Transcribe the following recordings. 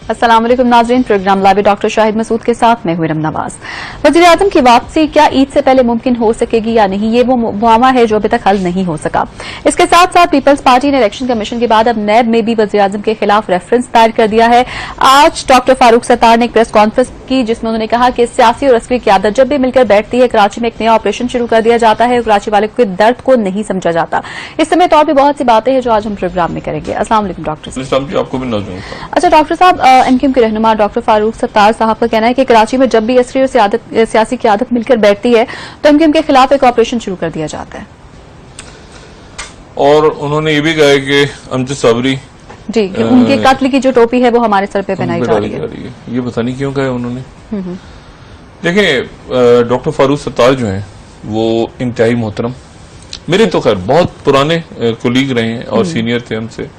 अस्सलाम वालेकुम नाज़रीन, program live doctor Shahid Masood के साथ मैं हुरम नवाज। वज़ीर आज़म की वापसी क्या ईद से पहले मुमकिन हो सकेगी या नहीं, ये वो मुआमा है जो अभी तक हल नहीं हो सका। इसके साथ साथ पीपल्स पार्टी ने इलेक्शन कमीशन के बाद अब नैब में भी वज़ीर आज़म के खिलाफ रेफरेंस दायर कर दिया है। आज डॉक्टर फारूक सत्तार ने एक प्रेस कॉन्फ्रेंस की जिसमें उन्होंने कहा कि सियासी और अस्करी क़यादत जब भी मिलकर बैठती है, कराची में एक नया ऑपरेशन शुरू कर दिया जाता है और कराची वाले के दर्द को नहीं समझा जाता। इस समय और भी बहुत सी बातें हैं जो आज हम प्रोग्राम में करेंगे। अस्सलाम वालेकुम डॉक्टर साहब। आपको भी अच्छा डॉक्टर साहब, एमक्यूएम के रहनुमा डॉक्टर फारूक सत्तार साहब का कहना है कि कराची में जब भी अस्करी और सियासी क़यादत मिलकर बैठती है तो एमक्यूएम के खिलाफ एक ऑपरेशन शुरू कर दिया जाता है। और उन्होंने ये भी कहा कि अमजद साबरी जी उनके कत्ल की जो टोपी है वो हमारे सर पे पहनाई जा रही है। ये पता नहीं क्यों कहा उन्होंने। देखिए डॉक्टर फारूक सत्तार जो हैं वो इंतहाई मोहतरम, मेरे तो खैर बहुत पुराने कोलीग रहे हैं और सीनियर थे हमसे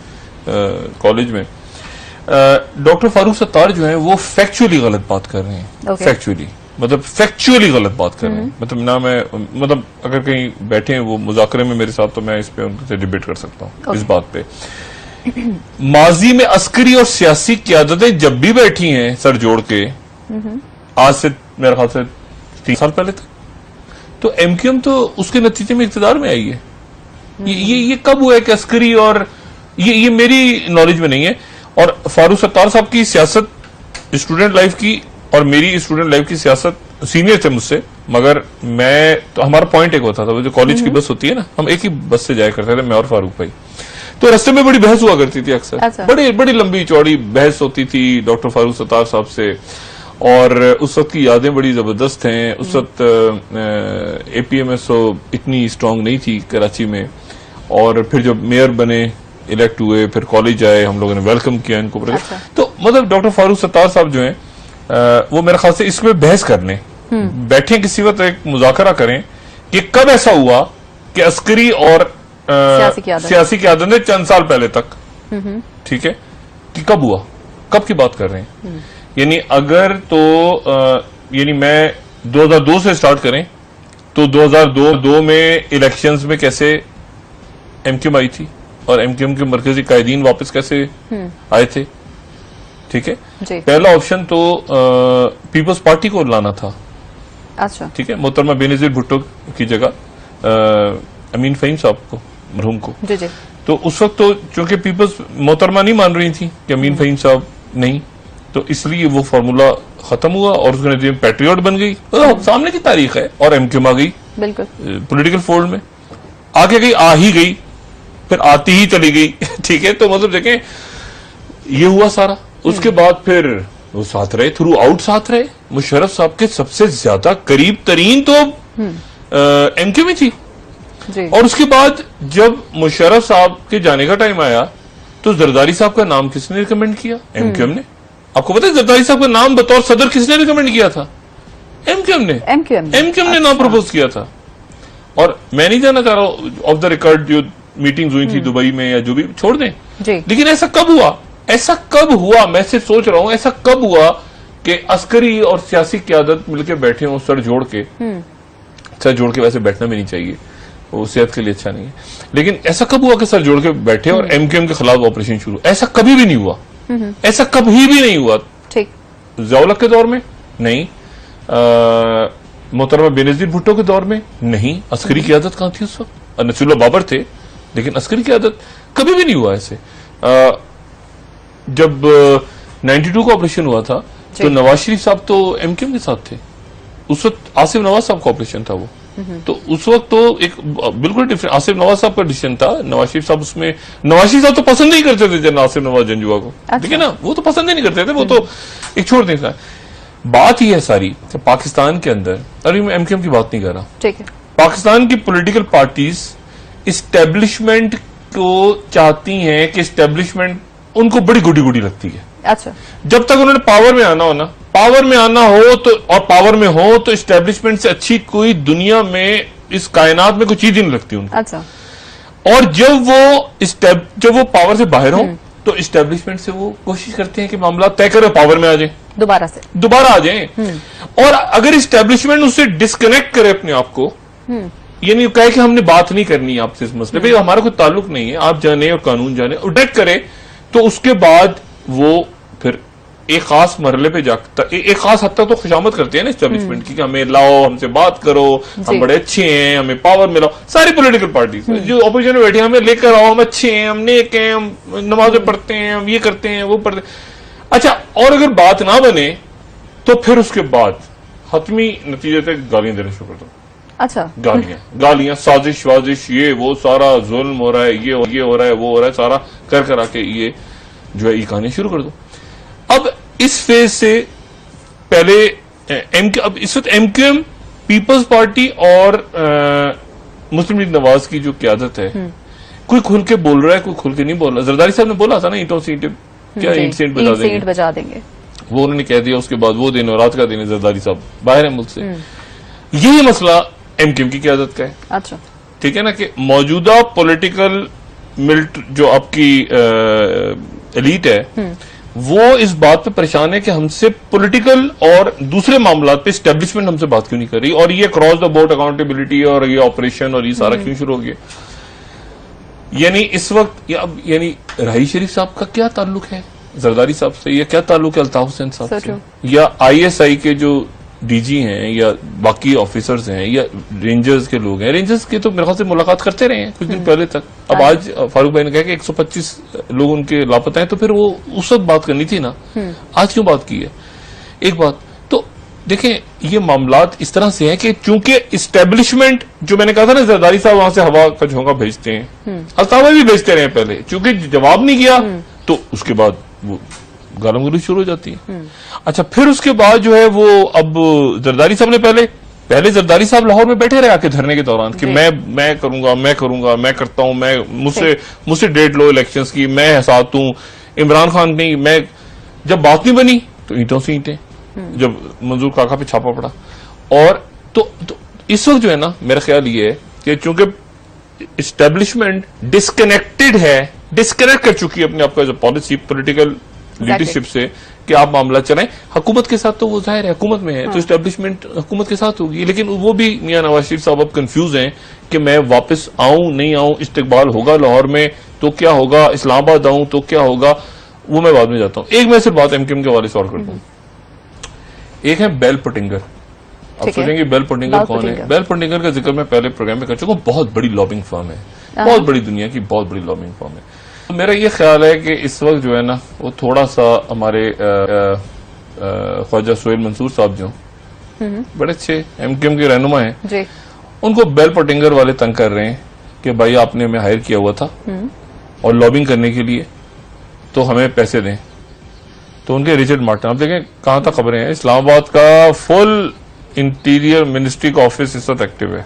कॉलेज में। डॉक्टर फारूक सत्तार जो है वो फैक्चुअली गलत बात कर रहे हैं। फैक्चुअली मतलब फैक्चुअली गलत बात कर रहे हैं। मतलब ना मैं मतलब अगर कहीं बैठे हैं वो मुज़ाकरे में मेरे साथ तो मैं इस पे उनसे डिबेट कर सकता हूँ इस बात पे। माजी में अस्करी और सियासी क़यादतें जब भी बैठी हैं सर जोड़ के, आज से मेरे ख्याल से 3 साल पहले तक, तो एमक्यूएम तो उसके नतीजे में इक़्तिदार में आई है। ये कब हुआ है कि अस्करी और ये मेरी नॉलेज में नहीं है। और फारूक सत्तार साहब की सियासत स्टूडेंट लाइफ की और मेरी स्टूडेंट लाइफ की सियासत सीनियर थे मुझसे, मगर मैं तो हमारा पॉइंट एक होता था, वो जो कॉलेज की बस होती है ना, हम एक ही बस से जाया करते थे मैं और फारूक भाई। तो रास्ते में बड़ी बहस हुआ करती थी अक्सर। अच्छा। बड़ी लंबी चौड़ी बहस होती थी डॉक्टर फारूक सत्तार साहब से। और उस वक्त की यादें बड़ी जबरदस्त हैं। उस वक्त एपीएमएसओ इतनी स्ट्रांग नहीं थी कराची में। और फिर जब मेयर बने, इलेक्ट हुए, फिर कॉलेज आए, हम लोगों ने वेलकम किया इनको। अच्छा। तो मतलब डॉक्टर फारूक सत्तार साहब जो हैं वो मेरे ख्याल से इसमें बहस करने बैठे, किसी वक्त एक मुज़ाकरा करें कि कब ऐसा हुआ कि अस्करी और सियासी क़यादत ने चंद साल पहले तक, ठीक है, कि कब हुआ, कब की बात कर रहे हैं। यानी अगर तो यानी मैं 2002 से स्टार्ट करें तो 2002 में इलेक्शंस में कैसे एमक्यूएम आई थी और एमक्यूएम के मरकजी कायदीन वापस कैसे आए थे, ठीक है। पहला ऑप्शन तो पीपल्स पार्टी को लाना था। अच्छा। ठीक है, मोहतरमा बेनज़ीर भुट्टो की जगह अमीन फ़हीम साहब को, मरहूम को। जी। तो उस वक्त तो चूंकि पीपल्स मोहतरमा नहीं मान रही थी कि अमीन फ़हीम साहब नहीं, तो इसलिए वो फार्मूला खत्म हुआ और उसके नतीजे में पैट्रियट बन गई। सामने की तारीख है। और एमक्यूएम आ गई बिल्कुल पॉलिटिकल फोल्ड में, आगे गई, आ ही गई, फिर आती ही चली गई। ठीक है, तो मतलब देखें ये हुआ सारा। उसके बाद फिर वो साथ रहे, थ्रू आउट साथ रहे। मुशर्रफ साहब के सबसे ज्यादा करीब तरीन तो एमक्यूएम ही थी। और उसके बाद जब मुशर्रफ साहब के जाने का टाइम आया तो जरदारी साहब का नाम किसने रिकमेंड किया? एमक्यूएम ने। आपको पता है जरदारी साहब का नाम बतौर सदर किसने रिकमेंड किया था? एमक्यूएम ने नाम प्रपोज किया था। और मैं नहीं जानना चाह रहा ऑफ द रिकॉर्ड जो मीटिंग्स हुई थी दुबई में या जो भी, छोड़ दें। लेकिन ऐसा कब हुआ? मैं सिर्फ सोच रहा हूं ऐसा कब हुआ कि अस्करी और सियासी क़यादत मिलकर बैठे हों सर जोड़ के। सर जोड़ के वैसे बैठना भी नहीं चाहिए, वो सेहत के लिए अच्छा नहीं है, लेकिन ऐसा कब हुआ कि सर जोड़ के बैठे और एमक्यूएम के खिलाफ ऑपरेशन शुरू? ऐसा कभी भी नहीं हुआ। ऐसा कभी भी नहीं हुआ। ठीक। ज़िया-उल-हक के दौर में नहीं, मोहतरमा बेनज़ीर भुट्टो के दौर में नहीं। अस्करी क़यादत कहां थी उस वक्त? नसीरुल्लाह बाबर थे, लेकिन अस्करी क़यादत कभी भी नहीं हुआ ऐसे। जब 92 का ऑपरेशन हुआ था तो नवाज शरीफ साहब तो एमक्यूएम के साथ थे। उस वक्त आसिफ नवाज साहब का ऑपरेशन था वो। तो उस वक्त तो एक बिल्कुल डिफरेंट आसिफ नवाज साहब का डिसीजन था। नवाज शरीफ साहब उसमें, नवाज शरीफ साहब तो पसंद नहीं करते थे जनरल आसिफ नवाज जंजुआ को। ठीक है ना, वो तो पसंद ही नहीं करते थे, वो तो एक छोड़ देता है। बात ही है सारी तो पाकिस्तान के अंदर, अरे मैं एमक्यूएम की बात नहीं कर रहा, ठीक है, पाकिस्तान की पॉलिटिकल पार्टीज इस्टेब्लिशमेंट को चाहती हैं कि इस्टेब्लिशमेंट उनको बड़ी गुडी लगती है। अच्छा। जब तक उन्होंने पावर में आना हो तो, और पावर में हो तो इस्टेब्लिशमेंट से अच्छी कोई दुनिया में इस कायनात में कोई चीज नहीं लगती उनको। अच्छा। और जब वो पावर से बाहर हो तो इस्टेब्लिशमेंट से वो कोशिश करते हैं कि मामला तय करे, पावर में आ जाए, दोबारा आ जाए। और अगर इस्टेब्लिशमेंट उससे डिस्कनेक्ट करे अपने आप को, ये नहीं कहे कि हमने बात नहीं करनी आपसे इस मसले पे, हमारा कोई ताल्लुक नहीं है, आप जाने और कानून जाने, और डायरेक्ट करे, तो उसके बाद वो फिर एक खास मरहले पे जाता, एक खास हद तक तो खुशामद करते हैं ना एस्टेब्लिशमेंट की कि हमें लाओ, हमसे बात करो, हम बड़े अच्छे हैं, हमें पावर मिलाओ। सारी पॉलिटिकल पार्टीज जो ऑपोजिशन में बैठी हैं, हमें लेकर आओ, हम अच्छे हैं, हम नेक हैं, हम नमाजें पढ़ते हैं, हम ये करते हैं, वो पढ़ते हैं। अच्छा, और अगर बात ना बने तो फिर उसके बाद हतमी नतीजे तक गालियां देना शुरू कर दो। अच्छा, गालियां, साजिश वाजिश, ये वो सारा जुल्म हो रहा है, ये हो रहा है, वो हो रहा है, सारा कर करा के ये जो है ये कहानी शुरू कर दो। अब इस फेज से पहले अब इस वक्त एमक्यूएम, पीपल्स पार्टी और मुस्लिम लीग नवाज की जो क्यादत है, कोई खुल के बोल रहा है, कोई खुल के नहीं बोल रहा। जरदारी साहब ने बोला था ना, ईंटों से ईंटें, क्या ईंट से ईंट बजा देंगे, वो उन्होंने कह दिया। उसके बाद वो दिन और रात का दिन है, जरदारी साहब बाहर है मुल्क से। यही मसला एमक्यूएम की क्यादत का है। अच्छा, ठीक है ना, कि मौजूदा पॉलिटिकल मिल्ट जो आपकी एलीट है, वो इस बात पे परेशान है कि हमसे पॉलिटिकल और दूसरे मामलों पे एस्टेब्लिशमेंट हमसे बात क्यों नहीं कर रही, और ये क्रॉस द बोर्ड अकाउंटेबिलिटी और ये ऑपरेशन और ये सारा क्यों शुरू हो गया। यानी इस वक्त यानी राही शरीफ साहब का क्या ताल्लुक है जरदारी साहब से, या क्या ताल्लुक है अल्ताफ हुसैन साहब से, या आईएसआई के जो डीजी हैं, या बाकी ऑफिसर्स हैं, या रेंजर्स के लोग हैं। रेंजर्स के तो मेरे ख्याल से मुलाकात करते रहे हैं कुछ दिन पहले तक। अब आज फारूक भाई ने कहा कि 125 लोग उनके लापता हैं, तो फिर वो उस वक्त बात करनी थी ना, आज क्यों बात की है। एक बात तो देखें, ये मामलात इस तरह से हैं कि चूंकि इस्टेब्लिशमेंट, जो मैंने कहा था ना, जरदारी साहब वहां से हवा का झोंका भेजते हैं, अल्ताफ भी भेजते रहे पहले, चूंकि जवाब नहीं किया तो उसके बाद वो गालम गलोच शुरू हो जाती है। अच्छा, फिर उसके बाद जो है वो अब जरदारी साहब ने पहले जरदारी साहब लाहौर में बैठे रहे आके धरने के दौरान कि मैं करूंगा, मैं करता हूं, मैं मुझसे डेट लो इलेक्शंस की, मैं साथ हूं। इमरान खान नहीं, मैं जब बात नहीं बनी तो ईंटों से ईंटें, जब मंजूर काका पे छापा पड़ा। और तो इस वक्त जो है ना, मेरा ख्याल ये है कि चूंकि इस्टेब्लिशमेंट डिस्कनेक्ट कर चुकी है अपने आप का जो पॉलिसी पॉलिटिकल लीडरशिप से कि आप मामला चलाएं। हुकूमत के साथ तो वो जाहिर है हुकूमत में है, तो इस्टेब्लिशमेंट हुकूमत के साथ होगी, लेकिन वो भी मियां नवाज शरीफ साहब अब कंफ्यूज हैं कि मैं वापस आऊं नहीं आऊं, इस्तिकबाल होगा लाहौर में तो क्या होगा, इस्लामाबाद आऊं तो क्या होगा, वो मैं बाद में जाता हूं। एक मैं सिर्फ बात एमक्यूएम के हवाले से और कर दूं। एक है बेल पटिंगर। आप सोचेंगे बेल पटिंगर कौन है? बेल पटिंगर का जिक्र मैं पहले प्रोग्राम में कर चुका हूं। बहुत बड़ी लॉबिंग फर्म है, बहुत बड़ी, दुनिया की बहुत बड़ी लॉबिंग फर्म है। तो मेरा ये ख्याल है कि इस वक्त जो है ना, वो थोड़ा सा हमारे ख्वाजा सोहेल मंसूर साहब जो बड़े अच्छे एमक्यूएम के रहनुमा हैं, उनको बेल पटिंगर वाले तंग कर रहे हैं कि भाई आपने हमें हायर किया हुआ था और लॉबिंग करने के लिए, तो हमें पैसे दें। तो उनके रिचर्ड मार्टिन, आप देखें कहां तक खबरें हैं, इस्लामाबाद का फुल इंटीरियर मिनिस्ट्री का ऑफिस इस वक्त एक्टिव है।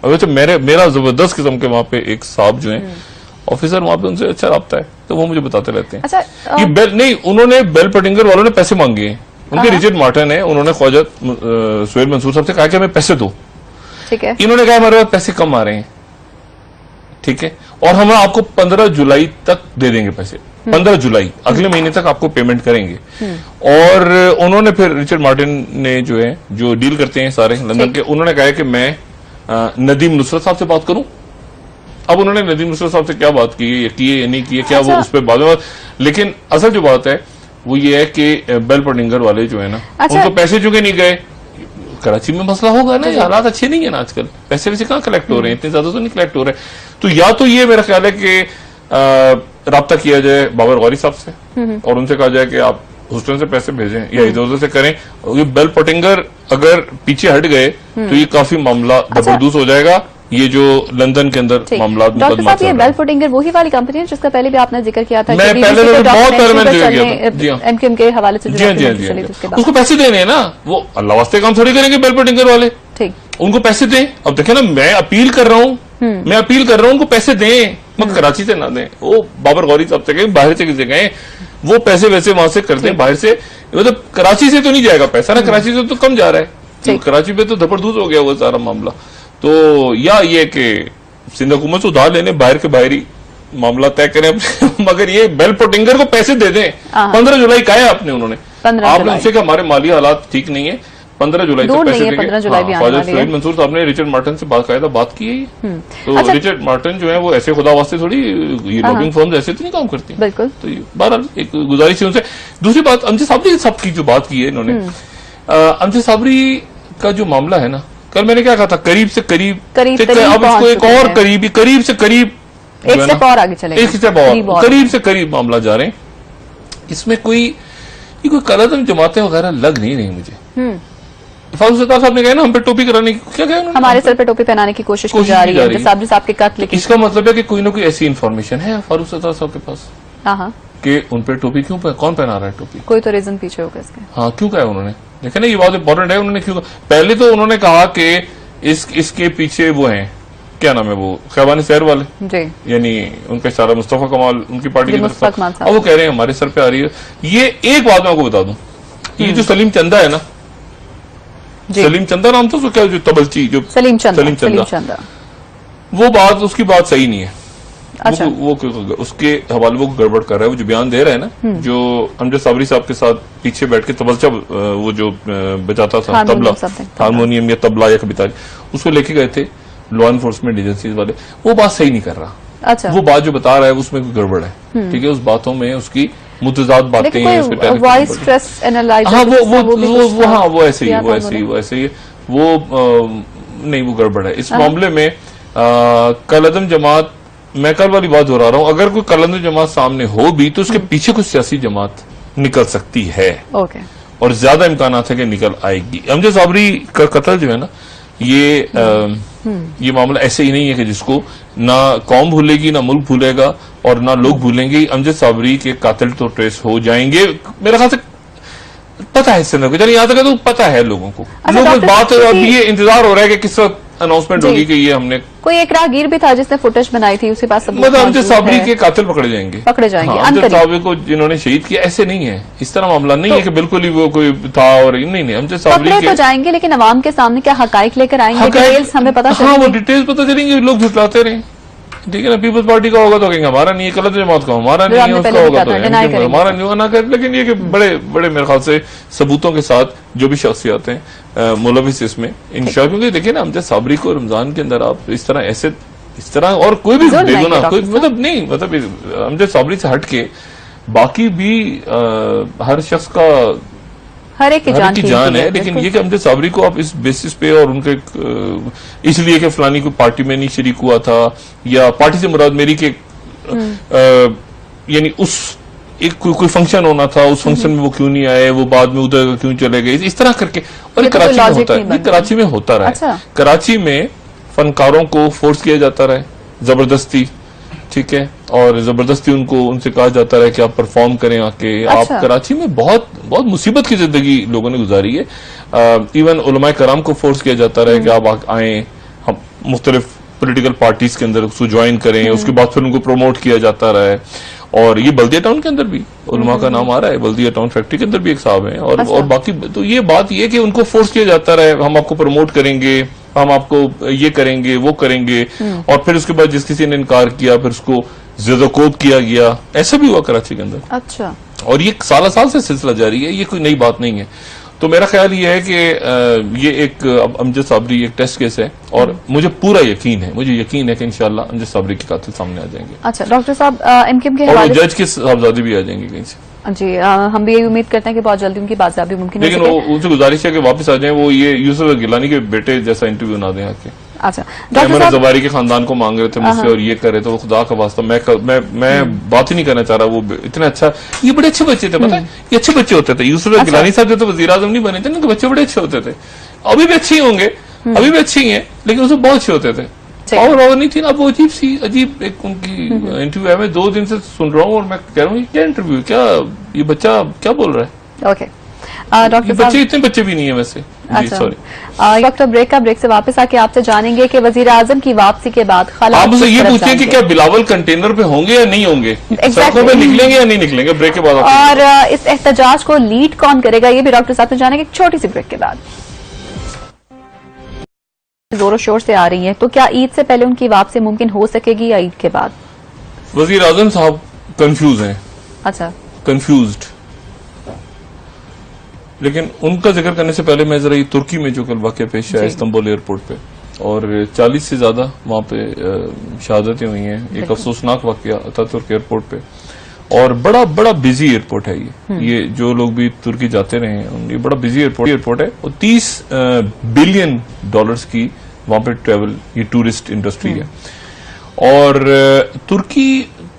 अगर तो मेरा जबरदस्त किस्म के वहां पे एक साहब जो है ऑफिसर, वहां पे उनसे अच्छा रब्ता है, तो वो मुझे बताते रहते हैं। अच्छा, ये बेल नहीं, उन्होंने बेल पटिंगर वालों ने पैसे मांगे हैं। उनके रिचर्ड मार्टिन है, उन्होंने ख्वाजा सोहेल मंसूर साहब से कहा कि हमें पैसे दो। ठीक है, इन्होंने कहा हमारे पास पैसे कम आ रहे हैं, ठीक है, और हम आपको 15 जुलाई तक दे देंगे पैसे। 15 जुलाई अगले महीने तक आपको पेमेंट करेंगे। और उन्होंने फिर रिचर्ड मार्टिन ने जो है, जो डील करते हैं सारे लंदन के, उन्होंने कहा कि मैं नदीम नुसरत साहब से बात करूं। अब उन्होंने नदीम नुसरत साहब से क्या बात की है, किए या नहीं किए, क्या वो उस पर बाद में, लेकिन असल जो बात है वो ये है कि बेल पटिंगर वाले जो है ना, उनको पैसे चुके नहीं गए। कराची में मसला होगा ना, हालात अच्छे नहीं है ना आजकल, पैसे वैसे कहाँ कलेक्ट हो रहे हैं, इतने ज्यादा तो नहीं कलेक्ट हो रहे। तो या तो ये मेरा ख्याल है कि राब्ता किया जाए बाबर गौरी साहब से और उनसे कहा जाए कि आप ह्यूस्टन से पैसे भेजें या इधर उधर से करें। ये बेल पटिंगर अगर पीछे हट गए तो ये काफी मामला जबरदस्त हो जाएगा। ये जो लंदन के अंदर मामला, डॉक्टर साहब, ये बेल पटिंगर वही वाली कंपनी है जिसका पहले भी आपने जिक्र किया था, मैं पहले बहुत पहले मैंने जिक्र किया था एमक्यूएम के हवाले से, उसको पैसे देने हैं ना, वो अल्लाह वास्ते काम थोड़ी करेंगे बेल पटिंगर वाले, ठीक, उनको पैसे दें। अब देखें ना, मैं अपील कर रहा हूँ, उनको पैसे दें, मगर कराची से ना दें। वो बाबर गौरी साहब से कहें, बाहर से किसी कहें, वो पैसे वैसे वहां से कर दें, बाहर से, मतलब कराची से तो नहीं जाएगा पैसा ना, कराची से तो कम जा रहा है, कराची पे तो धपड़धूस हो गया वो सारा मामला। तो या ये कि सिंध हुकूमत से उधार लेने, बाहर के बाहरी मामला तय करें मगर ये बेल पटिंगर को पैसे दे दें। 15 जुलाई कहा है आपने, आपने उनसे कि हमारे माली हालात ठीक नहीं है, 15 जुलाई दूर तक नहीं पैसे है, देंगे। 15 जुलाई भी आने ख्वाजा वाली है। सुहेल मंसूर साहब ने रिचर्ड मार्टिन से बाकायदा बात की है। तो अच्छा। रिचर्ड मार्टिन जो है वो ऐसे खुदा वास्ते थोड़ी, ये लॉबिंग फर्म्स ऐसे तो नहीं काम करती। बिल्कुल। तो ये बहरहाल एक गुजारिश है उनसे। दूसरी बात, अमजद साबरी साहब की जो बात की है इन्होंने, अमजद साबरी का जो मामला है ना, कल मैंने क्या कहा था, करीब से करीब अब इसको एक और करीब से करीब एक स्टेप और आगे चलेंगे, एक स्टेप और करीब से करीब मामला जा रहे हैं। इसमें कोई कलदम जमातें वगैरह लग नहीं रही मुझे। फारूक सत्तार साहब ने कहा ना हम पे टोपी कराने की, क्या कहा उन्होंने, हमारे सर पे टोपी पहनाने की कोशिश की जा रही है साबरी साहब के कत्ल की। इसका मतलब है कि कोई ना कोई ऐसी इन्फॉर्मेशन है फारूक सत्तार साहब के पास कि उन पे टोपी क्यों, कौन पहना रहा है टोपी, कोई तो रीजन पीछे होगा इसके। हाँ, क्यों कहा उन्होंने, देखे ना, ये बहुत इंपॉर्टेंट है। उन्होंने क्यों, पहले तो उन्होंने कहा कि इसके पीछे वो हैं, क्या नाम है वो, खैबानी शहर वाले जी, यानी उनका इशारा मुस्तफा कमाल, उनकी पार्टी की तरफ, अब वो कह रहे हैं हमारे सर पे आ रही है। ये एक बात मैं आपको बता दूं, ये जो सलीम चंदा है ना, सलीम चंदा नाम था उसको, क्या जो तबलची, जो सलीम चंदा, वो बात, उसकी बात सही नहीं है। अच्छा। वो उसके हवाले वो गड़बड़ कर रहा है, वो जो बयान दे रहा है ना, जो अमजद साबरी साहब के साथ पीछे बैठ के तबलचा वो जो बजाता था, तबला, हारमोनियम या तबला या कभी ताली, उसको लेके गए थे लॉ एनफोर्समेंट एजेंसीज वाले, वो बात सही नहीं कर रहा। अच्छा। वो बात जो बता रहा है उसमें कोई गड़बड़ है, ठीक है, उस बातों में उसकी मुतजाद बातें हैं, वॉइस स्ट्रेस एनालाइजर, हाँ वो ऐसे ही वो नहीं, वो गड़बड़ है इस मामले में। कलदम जमात, मैं कल वाली बात दोहरा रहा हूँ, अगर कोई कलदम जमात सामने हो भी तो उसके पीछे कुछ सियासी जमात निकल सकती है, और ज्यादा इम्कान है कि निकल आएगी। अमजद साबरी का कत्ल जो है ना, ये मामला ऐसे ही नहीं है कि जिसको ना कौम भूलेगी, ना मुल्क भूलेगा, और ना लोग भूलेंगे। अमजद साबरी के कातिल तो ट्रेस हो जाएंगे, मेरे ख्याल से पता है इससे को, यहाँ तक तो पता है लोगों को। बात अब ये इंतजार हो रहा है कि किस वक्त अनाउंसमेंट होगी कि ये हमने, कोई एक राहगीर भी था जिसने फुटेज बनाई थी, उसके पास मतलब अमजद साबरी के कातिल पकड़े जाएंगे। अमजद साबरी को जिन्होंने शहीद किया, ऐसे नहीं है, इस तरह मामला नहीं है कि बिल्कुल ही वो कोई था और नहीं, अमजद साबरी के जाएंगे, लेकिन अवाम के सामने क्या हकाइक लेकर आएंगे, डिटेल्स हमें पता चलेंगे। हाँ, वो डिटेल्स पता चलेंगे, लोग झुटलाते रहे, ठीक है ना। पीपल्स पार्टी का होगा तो कहेंगे हमारा नहीं है, कलदम जमात का हमारा नहीं है, उसका होगा तो हमारा नहीं होगा, ना कर। लेकिन ये कि बड़े मेरे ख्याल से सबूतों के साथ जो भी शख्सियत हैं मुलविस इसमें इंशाअल्लाह, क्योंकि देखिए ना, अमजद साबरी को रमजान के अंदर आप इस तरह और कोई भी बेगुनाह, कोई मतलब नहीं, मतलब अमजद साबरी से हट के बाकी भी हर शख्स का हर एक की जान है, लेकिन ये कि अमजद साबरी को आप इस बेसिस पे और उनके इसलिए कि फलानी कोई पार्टी में नहीं शरीक हुआ था, या पार्टी से मुराद मेरी के यानी उस एक कोई फंक्शन होना था, उस फंक्शन में वो क्यों नहीं आए, वो बाद में उधर क्यों चले गए, इस तरह करके। और कराची में होता है, कराची में होता रहा है, कराची में फनकारों को फोर्स किया जाता रहा है जबरदस्ती, ठीक है, और जबरदस्ती उनसे कहा जाता है कि आप परफॉर्म करें आके। आप कराची में बहुत बहुत मुसीबत की जिंदगी लोगों ने गुजारी है। इवन उलमाए कराम को फोर्स किया जाता है कि आप आए, हम मुख्तलिफ पॉलिटिकल पार्टीज के अंदर उसको ज्वाइन करें, उसके बाद फिर उनको प्रमोट किया जाता रहा है। और ये बल्दिया टाउन के अंदर भी उलमा का नाम आ रहा है, बल्दिया टाउन फैक्ट्री के अंदर भी एक साहब है, और बाकी तो ये बात ये कि उनको फोर्स किया जाता रहा है, हम आपको प्रमोट करेंगे, हम आपको ये करेंगे, वो करेंगे, और फिर उसके बाद जिस किसी ने इनकार किया फिर उसको ज़दकोब किया गया। ऐसा भी हुआ कराची के अंदर। अच्छा। और ये साल से सिलसिला जारी है, ये कोई नई बात नहीं है। तो मेरा ख्याल ये है कि ये एक अमजद साबरी एक टेस्ट केस है, और मुझे पूरा यकीन है कि इंशाल्लाह अमजद साबरी के कातिल सामने आ जाएंगे। अच्छा डॉक्टर साहब, एमकेएम के हवाले जज के साहबजादे भी आ जाएंगे कहीं से। जी, हम भी यही उम्मीद करते हैं कि बहुत जल्दी उनकी बाजियाबी मुमकिन है, लेकिन उनसे गुजारिश है कि वापस आ जाएं, वो ये यूसुफ गिलानी के बेटे जैसा इंटरव्यू ना दें आके। अच्छा, डॉक्टर जवारी के खानदान को मांग रहे थे मुझसे और ये कर रहे थे, वो खुदा का वास्ता मैं बात ही नहीं करना चाह रहा। वो इतने अच्छा, ये बड़े अच्छे बच्चे थे, पता है, ये अच्छे बच्चे होते थे। यूसुफ गिलानी साहब जो तो वज़ीर आज़म नहीं बने थे, उनके बच्चे बड़े अच्छे होते थे, अभी भी अच्छे ही होंगे, अभी भी अच्छे ही हैं, लेकिन उसमें बहुत अच्छे होते थे। और नहीं थी ना, वो अजीब एक उनकी इंटरव्यू है, मैं 2 दिन से सुन रहा हूँ और मैं कह रहा हूँ क्या इंटरव्यू, क्या ये बच्चा क्या बोल रहा है। ओके डॉक्टर, बच्चे इतने बच्चे भी नहीं है वैसे। अच्छा, सॉरी डॉक्टर, ब्रेक से वापस आके आपसे जानेंगे कि वजीर आजम की वापसी के बाद आप मुझसे ये पूछिए कि क्या बिलावल कंटेनर पे होंगे या नहीं होंगे, सड़कों पे निकलेंगे या नहीं निकलेंगे ब्रेक के बाद, और इस एहतजाज को लीड कौन करेगा, ये भी डॉक्टर साहब से जानेंगे एक छोटी सी ब्रेक के बाद। जोरों शोर से आ रही है, तो क्या ईद से पहले उनकी वापसी मुमकिन हो सकेगी या ईद के बाद? वजीर आजम साहब कंफ्यूज हैं। अच्छा, कंफ्यूज्ड, लेकिन उनका जिक्र करने से पहले मैं जरा ये तुर्की में जो कल वाक़या पेश आया इस्तांबुल एयरपोर्ट पे, और 40 से ज्यादा वहां पे शहादतें हुई हैं। एक अफसोसनाक वाक़या अतातुर्क एयरपोर्ट पे, और बड़ा बड़ा बिजी एयरपोर्ट है ये जो लोग भी तुर्की जाते रहे हैं, ये बड़ा बिजी एयरपोर्ट है, और 30 बिलियन डॉलर्स की वहां पे ट्रेवल, ये टूरिस्ट इंडस्ट्री है। और तुर्की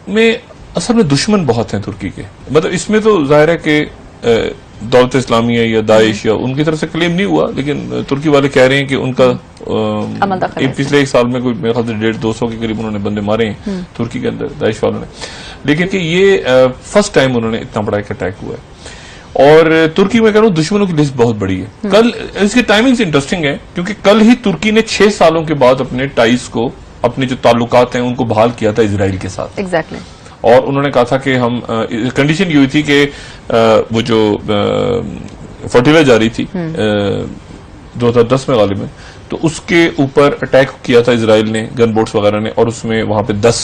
में असल में दुश्मन बहुत हैं तुर्की के, मतलब इसमें तो जाहिर है कि दौलत इस्लामी या दाइश या उनकी तरफ से क्लेम नहीं हुआ, लेकिन तुर्की वाले कह रहे हैं कि उनका पिछले एक साल में कोई मेरे ख्याल से 150-200 के करीब उन्होंने बंदे मारे हैं तुर्की के अंदर दाइश वालों ने, लेकिन कि ये फर्स्ट टाइम उन्होंने इतना बड़ा एक अटैक हुआ है। और तुर्की में कह रहा हूं दुश्मनों की लिस्ट बहुत बड़ी है। कल इसकी टाइमिंग इंटरेस्टिंग है क्योंकि कल ही तुर्की ने 6 सालों के बाद अपने टाइज को, अपने जो ताल्लुकात हैं उनको बहाल किया था इजराइल के साथ। एग्जैक्टली। और उन्होंने कहा था कि हम कंडीशन ये हुई थी कि वो जो फर्टिलाइजर जा रही थी 2010 में गालिब में, तो उसके ऊपर अटैक किया था इजराइल ने, गन बोट्स वगैरह ने, और उसमें वहां पे 10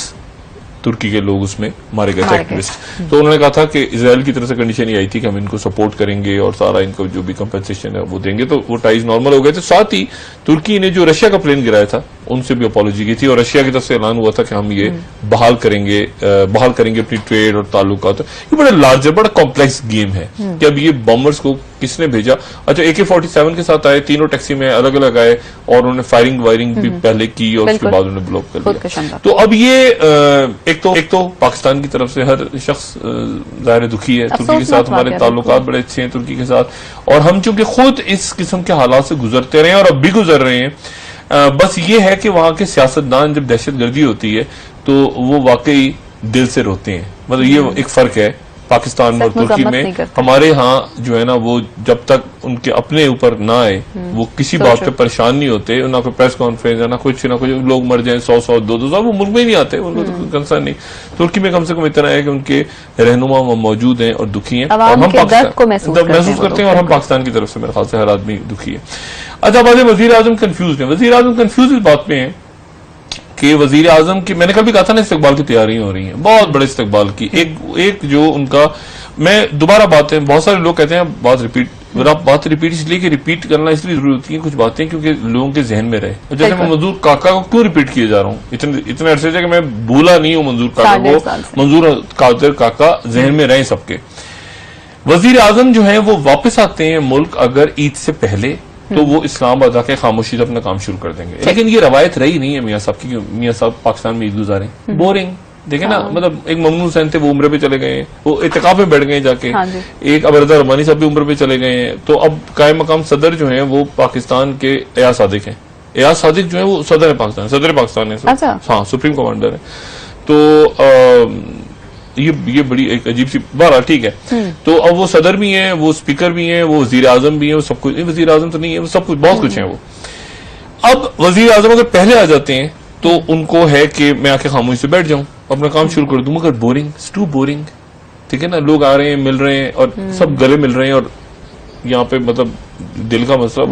तुर्की के लोग उसमें मारे गए थे, एक्टिविस्ट। तो उन्होंने कहा था कि इजराइल की तरफ से कंडीशन ये आई थी कि हम इनको सपोर्ट करेंगे और सारा इनको जो भी कंपनसेशन है वो देंगे, तो वो टाइज नॉर्मल हो गए थे। साथ ही तुर्की ने जो रशिया का प्लेन गिराया था उनसे भी अपॉलॉजी की थी, और रशिया की तरफ से ऐलान हुआ था कि हम ये बहाल करेंगे अपनी ट्रेड और ताल्लुकात। ये बड़ा लार्जर, बड़ा कॉम्प्लेक्स गेम है कि अब ये बॉम्बर्स को किसने भेजा। अच्छा, AK-47 के साथ आए, तीनों टैक्सी में अलग अलग आए, और उन्होंने फायरिंग वायरिंग भी पहले की, और उसके बाद उन्होंने ब्लॉक कर दिया। तो अब ये एक तो पाकिस्तान की तरफ से हर शख्स ज़ाहिर दुखी है, तुर्की के साथ हमारे ताल्लुकात बड़े अच्छे हैं तुर्की के साथ, और हम चूंकि खुद इस किस्म के हालात से गुजरते रहे हैं और अब भी गुजर रहे हैं। बस ये है कि वहां के सियासतदान जब दहशतगर्दी होती है तो वो वाकई दिल से रोते हैं, मतलब ये एक फर्क है पाकिस्तान में और तुर्की में। हमारे यहाँ जो है ना, वो जब तक उनके अपने ऊपर ना आए वो किसी बात पे परेशान नहीं होते, ना कोई प्रेस कॉन्फ्रेंस, ना कुछ लोग मर जाए 100-100 200 वो मुल्क में ही नहीं आते, उनको तो कोई कंसर्न नहीं। तुर्की में कम से कम इतना है कि उनके रहनुमा वहां मौजूद हैं और दुखी हैं, और हम पाकिस्तान महसूस करते हैं, और हम पाकिस्तान की तरफ से मेरे ख्याल से हर आदमी दुखी है। अच्छा, बात वजीर आजम कंफ्यूज है, वजीर आजम कंफ्यूज इस बात में है कि वजीर आजम की, मैंने कभी कहा था ना, इस्तकबाल की तैयारियां हो रही हैं, बहुत बड़े इस्तकबाल की। एक जो उनका, मैं दोबारा बातें, बहुत सारे लोग कहते हैं बात रिपीट इसलिए कि रिपीट करना इसलिए जरूरी होती है कुछ बातें क्योंकि लोगों के जहन में रहे। जैसे मैं मंजूर काका को क्यों रिपीट किए जा रहा हूँ इतने अरसे से कि मैं भूला नहीं हूँ मंजूर काका को, मंजूर कादर काका जहन में रहे सबके। वजीर आजम जो है वो वापस आते हैं मुल्क अगर ईद से पहले, तो वो इस्लामाबाद आके खामोशी से अपना काम शुरू कर देंगे। लेकिन ये रवायत रही नहीं है मियाँ साहब की, मियाँ साहब पाकिस्तान में ईद गुजारे, बोरिंग। देखे ना, मतलब एक ममनून हुसैन थे, वो उम्र पे चले गए, वो इत्तेकाफ में बैठ गए जाके। एक अबरदा रमानी साहब भी उम्र पे चले गए हैं। तो अब कायम मकाम सदर जो है वो पाकिस्तान के एयाज सादिक हैं। एयाज सादिक जो है वो सदर है पाकिस्तान, सदर पाकिस्तान है, हाँ, सुप्रीम कमांडर है। तो ये बड़ी एक अजीब सी बात, ठीक है। तो अब वो सदर भी हैं, वो स्पीकर भी हैं, वो वजीर आजम भी हैं, वो सब कुछ, वजीर आजम तो नहीं है, वो सब कुछ, बहुत कुछ है वो। अब वजीर आजम अगर पहले आ जाते हैं तो उनको है कि मैं आके खामोशी से बैठ जाऊं, अपना काम शुरू कर दूं, मगर बोरिंग, टू बोरिंग, ठीक है ना। लोग आ रहे हैं, मिल रहे हैं, और सब गले मिल रहे हैं, और यहाँ पे मतलब दिल का मसला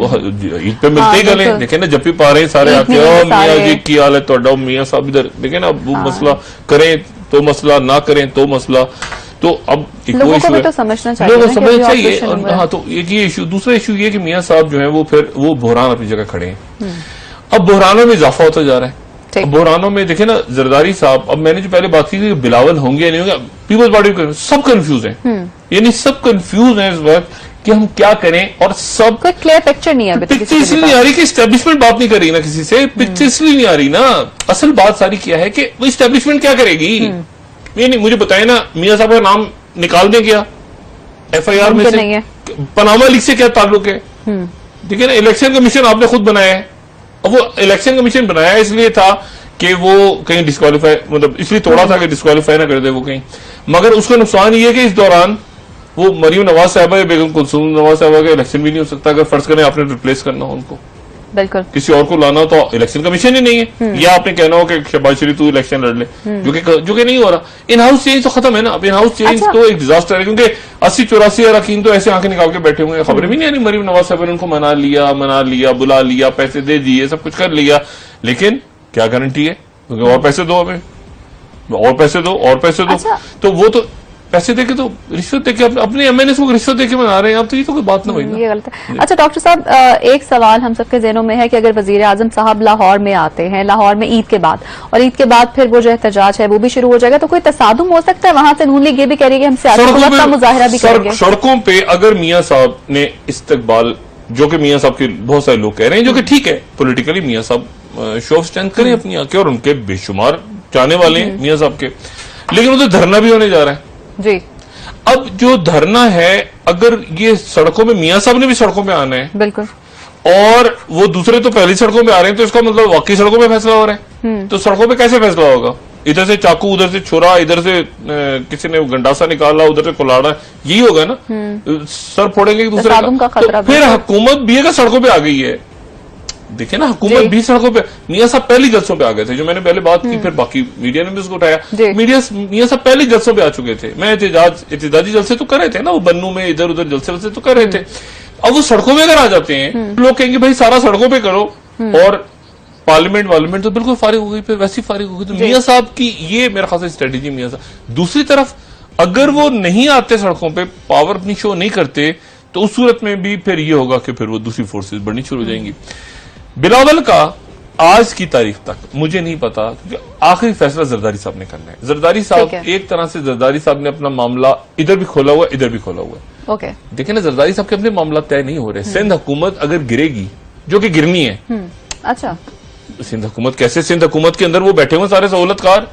ईद पे मिलते ही गले, देखे ना, जब भी पा रहे हैं सारे आके, मियाँ जी की हाल है तो मियाँ साहब इधर, देखे ना, वो मसला करें तो मसला, ना करें तो मसला। तो अब लोगों को भी तो समझना चाहिए, लोगों को समझना चाहिए। हाँ, तो एक ये इशू, दूसरा इशू ये कि मियाँ साहब जो है वो फिर वो बहरान अपनी जगह खड़े हैं। अब बहरानों में इजाफा होता जा रहा है। बहरानों में देखे ना, जरदारी साहब, अब मैंने जो पहले बात की कि बिलावल होंगे या नहीं होंगे, पीपल्स पार्टी सब कंफ्यूज है, यानी सब कंफ्यूज है इस वक्त कि हम क्या करें, और सब कोई क्लियर पिक्चर नहीं है। पिक्चर इसलिए नहीं आ रही कि एस्टेब्लिशमेंट बात नहीं कर रही ना किसी से, पिक्चर इसलिए नहीं आ रही ना। असल बात सारी क्या है कि वो एस्टेब्लिशमेंट क्या करेगी। ये नहीं, मुझे बताए ना, मियाँ साहब का नाम निकाल दें क्या FIR में से, पनामा लीग से क्या ताल्लुक है, देखिए ना। इलेक्शन कमीशन आपने खुद बनाया है, अब वो इलेक्शन कमीशन बनाया इसलिए था कि वो कहीं डिस्क्वालीफाई, मतलब इसलिए थोड़ा सा कि डिस्क्वालीफाई ना कर दे वो कहीं, मगर उसका नुकसान ये है कि इस दौरान वो मरियम नवाज साहबा या बेगम कुलसूम नवाज साहबा का इलेक्शन भी नहीं हो सकता अगर फर्ज करें आपने रिप्लेस करना हो उनको, बिल्कुल किसी और को लाना हो तो इलेक्शन कमीशन ही नहीं है, या आपने कहना हो कि शहबाज शरीफ तू इलेक्शन लड़ ले, जो कि नहीं हो रहा। इन हाउस चेंज तो खत्म है ना, अब इन हाउस चेंज तो एक डिजास्टर है, क्योंकि 80-84 अरकान तो ऐसे आंखें निकाल के बैठे हुए हैं, खबरें भी नहीं आ रही। मरियम नवाज साहब ने उनको मना लिया, बुला लिया, पैसे दे दिए, सब कुछ कर लिया, लेकिन क्या गारंटी है, क्योंकि और पैसे दो, हमें और पैसे दो, और पैसे दो। तो वो तो पैसे देके तो रिश्वत देके अपने एमएनएस को रिश्वत देके बना रहे हैं आप, तो ये तो कोई बात ना भाई ना। ये गलत है। अच्छा डॉक्टर साहब, एक सवाल हम सबके ज़हनों में है कि अगर वजीर आजम साहब लाहौर में आते हैं, लाहौर में ईद के बाद, और ईद के बाद फिर वो जो एहतजाज है वो भी शुरू हो जाएगा, तो कोई तसादुम हो सकता है? वहां से नून लीग ये भी कह रही है हम सियासी कुव्वत का मुजाहिरा भी करेंगे। सड़कों पे अगर मियाँ साहब ने इस्तकबाल, जो कि मियाँ साहब के बहुत सारे लोग कह रहे हैं, जो कि ठीक है पोलिटिकली, मियाँ साहब शो ऑफ स्ट्रेंथ करें अपनी आके, और उनके बेशुमार चाहने वाले हैं मियाँ साहब के, लेकिन उधर धरना भी होने जा रहा है जी। अब जो धरना है, अगर ये सड़कों में, मियाँ साहब ने भी सड़कों में आना है बिल्कुल, और वो दूसरे तो पहली सड़कों में आ रहे हैं, तो इसका मतलब वाकई सड़कों में फैसला हो रहा है। तो सड़कों पे कैसे फैसला होगा? इधर से चाकू, उधर से छुरा, इधर से किसी ने गंडासा निकाला, उधर से कुलाड़ा, यही होगा ना, सर फोड़ेंगे एक दूसरे का। फिर हुकूमत भी अगर सड़कों पे आ गई है, देखिए ना, हुकूमत भी सड़कों पे, मियाँ साहब पहली जलसों पे आ गए थे, जो मैंने पहले बात की, फिर बाकी मीडिया ने भी उसको उठाया। मियाँ साहब पहली जलसों पे आ चुके थे, मैं एहतजाजी जलसे तो कर रहे थे ना, वो बन्नू में इधर उधर जलसे वलसे तो कर रहे थे। अब वो सड़कों में अगर आ जाते हैं, लोग कहेंगे भाई सारा सड़कों पे करो, और पार्लियामेंट तो बिल्कुल फारिग हो गई, फिर वैसी फारिग हो गई। तो मियाँ साहब की ये मेरा खास स्ट्रेटेजी मियाँ साहब। दूसरी तरफ अगर वो नहीं आते सड़कों पे, पावर अपनी शो नहीं करते, तो उस सूरत में भी फिर ये होगा कि फिर वो दूसरी फोर्सेस बढ़नी शुरू हो जाएंगी। बिलावल का आज की तारीख तक मुझे नहीं पता, क्योंकि आखिरी फैसला जरदारी साहब ने करना है। जरदारी साहब एक तरह से, जरदारी साहब ने अपना मामला इधर भी खोला हुआ है, इधर भी खोला हुआ है। ओके, देखिए ना, जरदारी साहब के अपने मामला तय नहीं हो रहे। सिंध हुकूमत अगर गिरेगी, जो कि गिरनी है, अच्छा, सिंध हुकूमत कैसे, सिंध हुकूमत के अंदर वो बैठे हुए सारे सहूलतकार,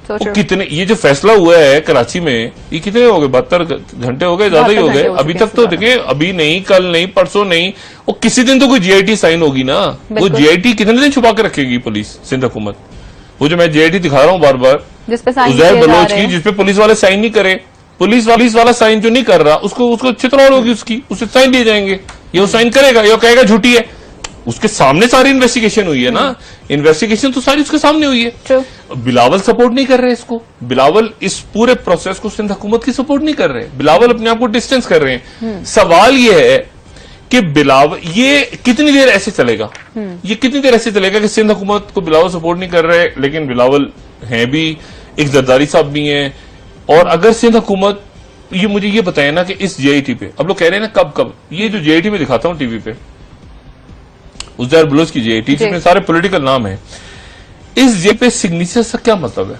कितने, ये जो फैसला हुआ है कराची में, ये कितने हो गए, 72 घंटे हो गए, ज्यादा ही हो गए अभी तक। तो देखिए, अभी नहीं, कल नहीं, परसों नहीं, वो किसी दिन तो कोई जीआईटी साइन होगी ना। वो जीआईटी कितने दिन छुपा के रखेगी पुलिस, सिंध हुकूमत? वो जो मैं जीआईटी दिखा रहा हूँ बार बार, उजैर बलोच की, जिसपे पुलिस वाले साइन नहीं करे, पुलिस वाला साइन जो नहीं कर रहा, उसको चित्रौड़ होगी उसकी, उससे साइन दिए जाएंगे, ये वो साइन करेगा, ये कहेगा झूठी है। उसके सामने सारी इन्वेस्टिगेशन हुई है ना, इन्वेस्टिगेशन तो सारी उसके सामने हुई है। बिलावल सपोर्ट नहीं कर रहे इसको, बिलावल इस पूरे प्रोसेस को सिंध हुकूमत की सपोर्ट नहीं कर रहे, बिलावल अपने आप को डिस्टेंस कर रहे हैं। सवाल ये है कि बिलावल, ये कितनी देर ऐसे चलेगा, ये कितनी देर ऐसे चलेगा कि सिंध हुकूमत को बिलावल सपोर्ट नहीं कर रहे, लेकिन बिलावल हैं भी, एक जरदारी साहब भी हैं। और अगर सिंध हुकूमत, ये मुझे ये बताए ना कि इस जीआईटी पे, अब लोग कह रहे हैं ना कब ये जो जीआईटी में दिखाता हूं टीवी पे, उजैर बलोच की जीआईटी, जिसमें सारे पॉलिटिकल नाम है, इस जीआईटी पे सिग्नेचर का क्या मतलब है?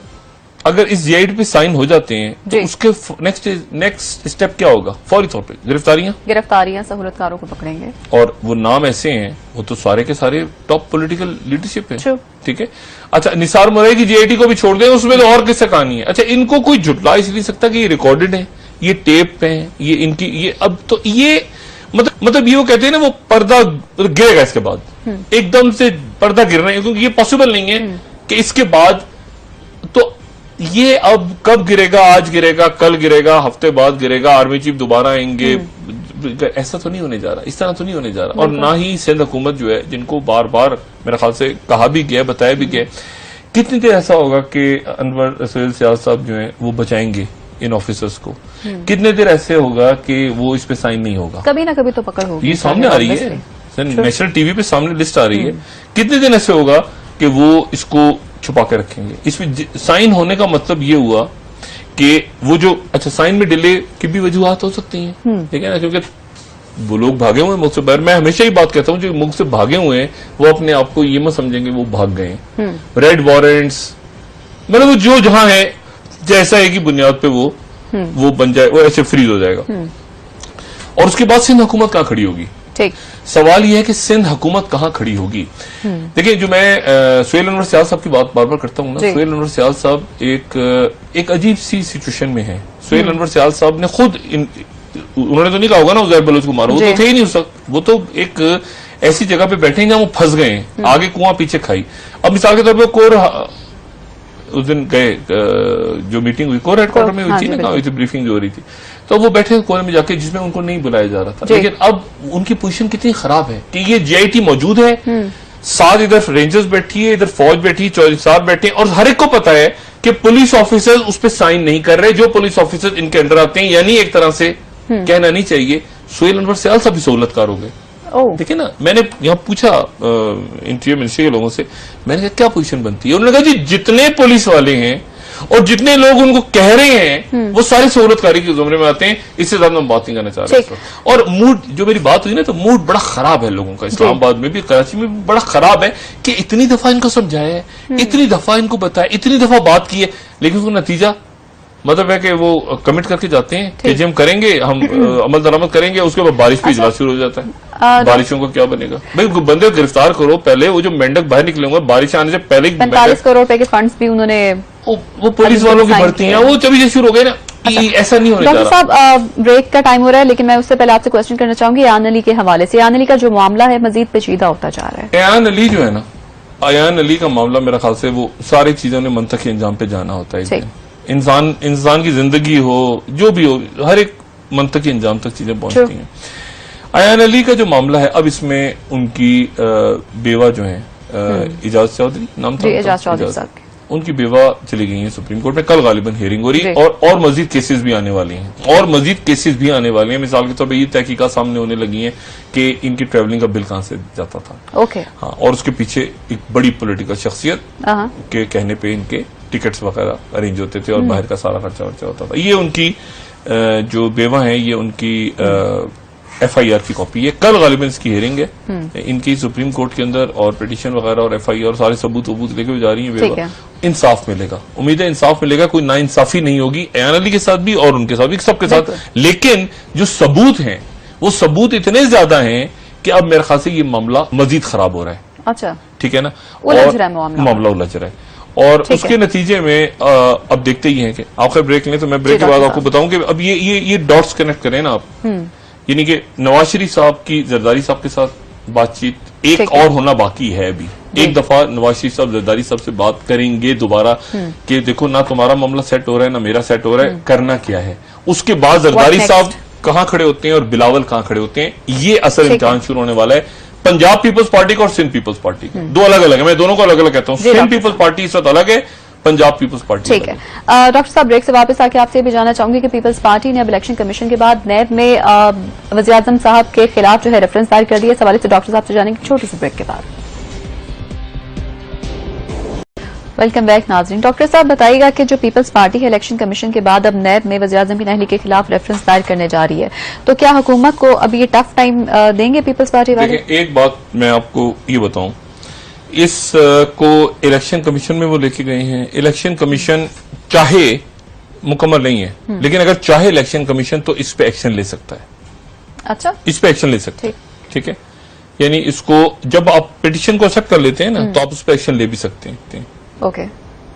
अगर इस जीआईटी पे साइन हो जाते हैं तो उसके नेक्स्ट स्टेप क्या होगा? फौरी तौर पे गिरफ्तारियां सहूलतकारों को पकड़ेंगे, और वो नाम ऐसे हैं, वो तो सारे के सारे टॉप पॉलिटिकल लीडरशिप है, ठीक है। अच्छा, निसार मुरई की जीआईटी को भी छोड़ दें, उसमें तो और किससे कहानी है। अच्छा, इनको कोई झुटला इसलिए सकता कि ये रिकॉर्डेड है, ये टेप है, ये इनकी, ये अब तो ये मतलब ये वो कहते हैं ना, वो पर्दा गिरेगा इसके बाद, एकदम से पर्दा गिरना है, क्योंकि ये पॉसिबल नहीं है कि इसके बाद, तो ये अब कब गिरेगा, आज गिरेगा, कल गिरेगा, हफ्ते बाद गिरेगा, आर्मी चीफ दोबारा आएंगे, ऐसा तो नहीं होने जा रहा, इस तरह तो नहीं होने जा रहा। और ना ही सिंध हुकूमत जो है, जिनको बार बार मेरे ख्याल से कहा भी गया, बताया भी गया, कितनी देर ऐसा होगा कि अनवर रसूल सियाद साहब जो है वो बचाएंगे इन ऑफिसर्स को, कितने देर ऐसे होगा कि वो इस पे साइन नहीं होगा? कभी ना कभी तो पकड़ होगी, ये सामने आ रही है, नेशनल टीवी पे सामने लिस्ट आ रही है। कितने दिन ऐसे होगा कि वो इसको छुपा के रखेंगे? इसमें साइन होने का मतलब ये हुआ कि वो जो, अच्छा, साइन में डिले की भी वजूहत हो सकती हैं, ठीक है ना, क्योंकि वो लोग भागे हुए मुल्क से बाहर। मैं हमेशा ही बात कहता हूँ, जो मुल्क से भागे हुए हैं वो अपने आप को ये मत समझेंगे वो भाग गए। रेड वारंट्स, मतलब वो जो जहां है, जैसा है कि बुनियाद पे वो बन जाए, वो ऐसे फ्रीज हो जाएगा। और उसके बाद सिंध हुकूमत कहां खड़ी होगी? ठीक, सवाल यह है कि सिंध हुकूमत कहां खड़ी होगी। देखिए, जो मैं सुहेल अनवर सियाद साहब की बात बार बार करता हूं ना, सुहेल अनवर सियाद साहब एक अजीब सी सिचुएशन में है। सुहेल अनवर सियाद साहब ने खुद, उन्होंने तो नहीं कहा होगा ना उजैर बलोच को मारो, वो तो थे ही नहीं उस वक्त, वो तो एक ऐसी जगह पे बैठे जहां वो फंस गए, आगे कुआं पीछे खाई। अब मिसाल के तौर पर कोर उस दिन गए, जो मीटिंग हुई कोर हेडक्वार्टर में हुई थी ना, कहाँ ब्रीफिंग जो हो रही थी, तो वो बैठे कोने में जाके, जिसमें उनको नहीं बुलाया जा रहा था। लेकिन अब उनकी पोजीशन कितनी खराब है कि ये जीआईटी मौजूद है, साथ इधर रेंजर्स बैठी है, इधर फौज बैठी है, 44 बैठे हैं, और हर एक को पता है कि पुलिस ऑफिसर्स उस पर साइन नहीं कर रहे, जो पुलिस ऑफिसर्स इनके अंडर आते हैं। यानी एक तरह से कहना नहीं चाहिए सुहेल अनवर सियाद साहब भी सहूलतकार हो गए। देखिए ना, मैंने यहाँ पूछा इंटीरियर मिनिस्ट्री के लोगों से, मैंने कहा क्या पोजीशन बनती है? उन्होंने कहा जी जितने पुलिस वाले हैं और जितने लोग उनको कह रहे हैं वो सारे सहूलतकारी के जुमरे में आते हैं। इससे ज्यादा मैं बात नहीं करना चाह रहा। और मूड, जो मेरी बात हुई ना, तो मूड बड़ा खराब है लोगों का, इस्लामाबाद में भी, कराची में भी बड़ा खराब है कि इतनी दफा इनको समझाया है, इतनी दफा इनको बताया, इतनी दफा बात की है, लेकिन उसका नतीजा मतलब है कि वो कमिट करके जाते हैं कि जी हम करेंगे, हम अमल दरामद करेंगे, उसके बाद बारिश पे इजलास शुरू हो जाता है। बारिशों को क्या बनेगा भाई? बंदे को गिरफ्तार करो पहले, वो जो मेंढक बाहर निकले होंगे बारिश आने से पहले। 45 करोड़ रुपए के फंड्स भी उन्होंने, वो पुलिस वालों की भर्ती है, वो तभी से शुरू हो गए ना। ऐसा नहीं होने डॉक्टर साहब, ब्रेक का टाइम हो रहा है, लेकिन मैं उससे पहले आपसे क्वेश्चन करना चाहूंगी अयान अली के हवाले से। अयान अली का जो मामला है मजीद पेचीदा होता जा रहा है। अयान अली जो है ना, अयान अली का मामला मेरे ख्याल से वो सारी चीजों ने मंतकी अंजाम पे जाना होता है। इंसान की जिंदगी हो, जो भी हो, हर एक मंतकी अंजाम तक चीजें पहुंचती हैं। अयान अली का जो मामला है, अब इसमें उनकी बेवा जो है इजाज चौधरी नाम था, इजाज चौधरी साहब, उनकी बेवा चली गई है सुप्रीम कोर्ट में। कल गालिबन हियरिंग हो रही है और मजीद केसेस भी आने वाली हैं, और मजीद केसेस भी आने वाले हैं। मिसाल के तौर पर ये तहकीकात सामने होने लगी हैं कि इनकी ट्रैवलिंग का बिल कहां से जाता था। हाँ, और उसके पीछे एक बड़ी पॉलिटिकल शख्सियत के कहने पे इनके टिकट्स वगैरह अरेंज होते थे और बाहर का सारा खर्चा वर्चा होता था। ये उनकी जो बेवा है, ये उनकी FIR की कॉपी है। कल गालिबन इसकी हियरिंग है इनकी सुप्रीम कोर्ट के अंदर, और पिटीशन वगैरह और FIR और सारे सबूत लेके जा रही है बेवा। इंसाफ मिलेगा, उम्मीद है इंसाफ मिलेगा, कोई नाइंसाफी नहीं होगी अयान अली के साथ भी और उनके साथ भी, सबके साथ। लेकिन जो सबूत हैं वो सबूत इतने ज्यादा हैं कि अब मेरे ख्याल से ये मामला मजीद खराब हो रहा है। अच्छा, ठीक है ना, मामला उलझ रहा है। और उसके नतीजे में अब देखते ही हैं कि आखिर ब्रेक लें, तो मैं ब्रेक के बाद आपको बताऊं कि अब ये डॉट्स कनेक्ट करें ना आप, यानी कि नवाज शरीफ साहब की जरदारी साहब के साथ बातचीत एक और होना बाकी है अभी। एक दफा नवाज शरीफ साहब जरदारी साहब से बात करेंगे दोबारा कि देखो ना तुम्हारा मामला सेट हो रहा है ना मेरा सेट हो रहा है, करना क्या है। उसके बाद जरदारी साहब कहां खड़े होते हैं और बिलावल कहां खड़े होते हैं, ये असल इम्तिहान शुरू होने वाला है। पंजाब पीपल्स पार्टी का और सिंध पीपल्स पार्टी का, दो अलग अलग है, मैं दोनों को अलग अलग कहता हूँ। सिंध पीपल्स पार्टी इस वक्त अलग है, पंजाब पीपल्स पार्टी। ठीक है डॉक्टर साहब, ब्रेक से वापस आके आपसे भी जानना चाहूंगी कि पीपल्स पार्टी ने अब इलेक्शन कमीशन के बाद नैब में वज़ीर आज़म साहब के खिलाफ जो है रेफरेंस दायर कर दिया। इस हवाले से डॉक्टर साहब से जानेंगे छोटी सी ब्रेक के बाद। वेलकम बैक नाज़रीन। डॉक्टर साहब बताइएगा कि जो पीपल्स पार्टी है इलेक्शन कमीशन के बाद अब नैब में वज़ीर आज़म की नाअहली के खिलाफ रेफरेंस दायर करने जा रही है, तो क्या हुकूमत को अब ये टफ टाइम देंगे पीपल्स पार्टी वाले? एक बात मैं आपको ये बताऊं, इस को इलेक्शन कमीशन में वो लेके गए हैं। इलेक्शन कमीशन चाहे मुकम्मल नहीं है, लेकिन अगर चाहे इलेक्शन कमीशन तो इस पे एक्शन ले सकता है। अच्छा, इस पे एक्शन ले सकता है। ठीक है, यानी इसको जब आप पिटिशन को एक्सेप्ट कर लेते हैं ना, तो आप उस पर एक्शन ले भी सकते हैं। ओके,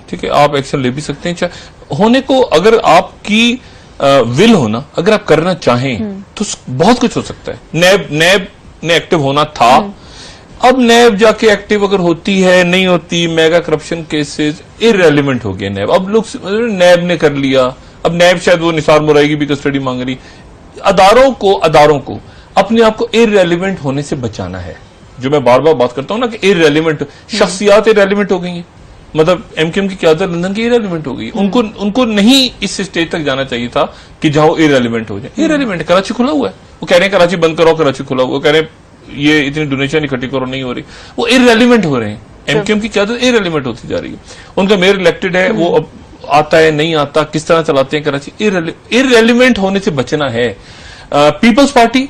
ठीक है, आप एक्शन ले भी सकते हैं होने को। अगर आपकी विल हो ना, अगर आप करना चाहें तो बहुत कुछ हो सकता है। नैब ने एक्टिव होना था, अब नैब जाके एक्टिव अगर होती है नहीं होती, मेगा करप्शन केसेस इररेलेवेंट हो गए नैब। अब लोग नैब ने कर लिया, अब नैब शायद वो निसार मुराई की भी कस्टडी मांग रही। अदारों को अपने आप को इररेलेवेंट होने से बचाना है। जो मैं बार बार बात करता हूं ना कि इररेलेवेंट शख्सियात इररेलेवेंट हो गई हैं, मतलब MQM की क़यादत लंदन की इररेलेवेंट हो गई। उनको नहीं इस स्टेज तक जाना चाहिए था कि जहां इररेलेवेंट हो जाए। इररेलेवेंट, कराची खुला हुआ है, वो कह रहे हैं कराची बंद करो, कराची खुला हुआ, वो कह रहे हैं ये इतनी डोनेशन इकट्ठी करो, नहीं हो रही, वो इररेलेवेंट हो रहे हैं। MQM की क़यादत इररेलेवेंट होती जा रही है। उनका मेयर इलेक्टेड है, वो अब आता है नहीं आता, किस तरह चलाते हैं कराची, इररेलेवेंट होने से बचना है। पीपल्स पार्टी